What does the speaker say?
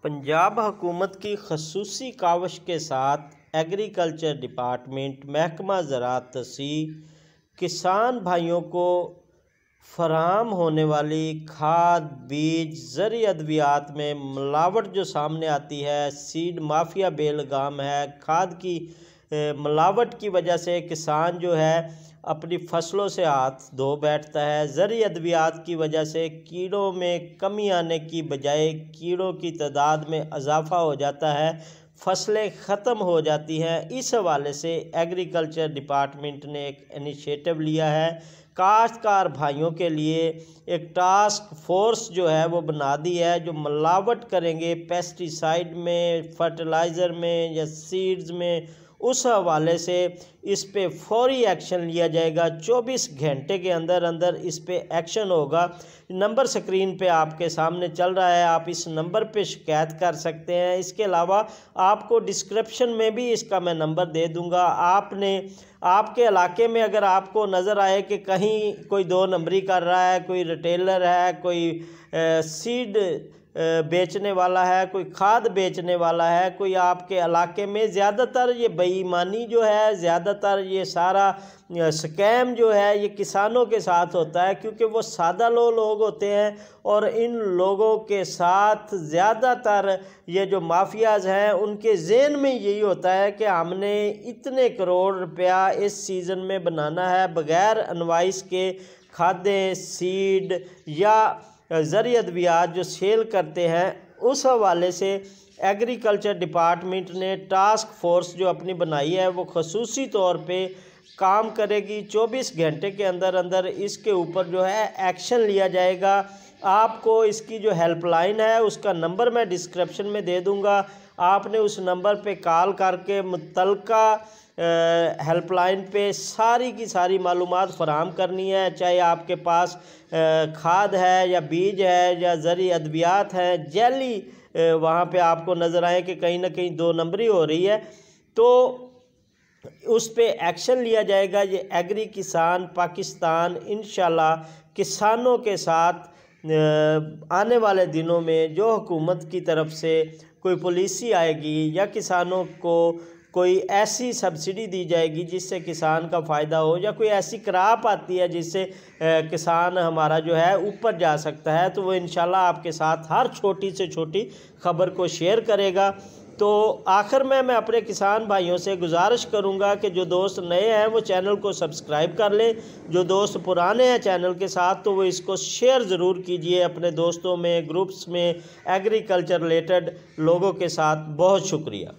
पंजाब हुकूमत की खसूसी काविश के साथ एग्रीकल्चर डिपार्टमेंट महकमा ज़राअत किसान भाइयों को फराहम होने वाली खाद, बीज, ज़रूरी अद्वियात में मिलावट जो सामने आती है, सीड माफिया बेलगाम है। खाद की मिलावट की वजह से किसान जो है अपनी फसलों से हाथ धो बैठता है। ज़रूरी अद्वियात की वजह से कीड़ों में कमी आने की बजाय कीड़ों की तादाद में इजाफ़ा हो जाता है, फसलें ख़त्म हो जाती हैं। इस हवाले से एग्रीकल्चर डिपार्टमेंट ने एक इनिशिएटिव लिया है। काश्तकार भाइयों के लिए एक टास्क फोर्स जो है वो बना दी है, जो मिलावट करेंगे पेस्टिसाइड में, फर्टिलाइज़र में या सीड्स में। उस हवाले से इस पे फौरी एक्शन लिया जाएगा। 24 घंटे के अंदर अंदर इस पे एक्शन होगा। नंबर स्क्रीन पे आपके सामने चल रहा है, आप इस नंबर पे शिकायत कर सकते हैं। इसके अलावा आपको डिस्क्रिप्शन में भी इसका मैं नंबर दे दूंगा। आपके इलाके में अगर आपको नज़र आए कि कहीं कोई 2 नंबरी कर रहा है, कोई रिटेलर है, कोई सीड बेचने वाला है, कोई खाद बेचने वाला है, कोई आपके इलाके में, ज़्यादातर ये बेईमानी जो है, ज़्यादातर ये सारा स्कैम जो है ये किसानों के साथ होता है, क्योंकि वो सादा लोग होते हैं और इन लोगों के साथ ज़्यादातर ये जो माफियाज़ हैं उनके ज़हन में यही होता है कि हमने इतने करोड़ रुपया इस सीज़न में बनाना है, बग़ैर एडवाइस के खादें, सीड या ज़रूरी अद्वियात जो सेल करते हैं। उस हवाले से एग्रीकल्चर डिपार्टमेंट ने टास्क फोर्स जो अपनी बनाई है वो खसूसी तौर पे काम करेगी। 24 घंटे के अंदर अंदर इसके ऊपर जो है एक्शन लिया जाएगा। आपको इसकी जो हेल्पलाइन है उसका नंबर मैं डिस्क्रिप्शन में दे दूंगा। आपने उस नंबर पे कॉल करके मुतल्लिका हेल्पलाइन पे सारी की सारी मालूमात फराहम करनी है। चाहे आपके पास खाद है या बीज है या ज़रूरी अद्वियात है, जैली वहाँ पे आपको नज़र आए कि कहीं ना कहीं 2 नंबरी हो रही है, तो उस पे एक्शन लिया जाएगा। ये एग्री किसान पाकिस्तान इंशाल्लाह किसानों के साथ आने वाले दिनों में जो हुकूमत की तरफ से कोई पॉलिसी आएगी या किसानों को कोई ऐसी सब्सिडी दी जाएगी जिससे किसान का फ़ायदा हो, या कोई ऐसी क्रॉप आती है जिससे किसान हमारा जो है ऊपर जा सकता है, तो वो इंशाल्लाह आपके साथ हर छोटी से छोटी ख़बर को शेयर करेगा। तो आखिर में मैं अपने किसान भाइयों से गुजारिश करूंगा कि जो दोस्त नए हैं वो चैनल को सब्सक्राइब कर लें, जो दोस्त पुराने हैं चैनल के साथ तो वो इसको शेयर ज़रूर कीजिए अपने दोस्तों में, ग्रुप्स में, एग्रीकल्चर रिलेटेड लोगों के साथ। बहुत शुक्रिया।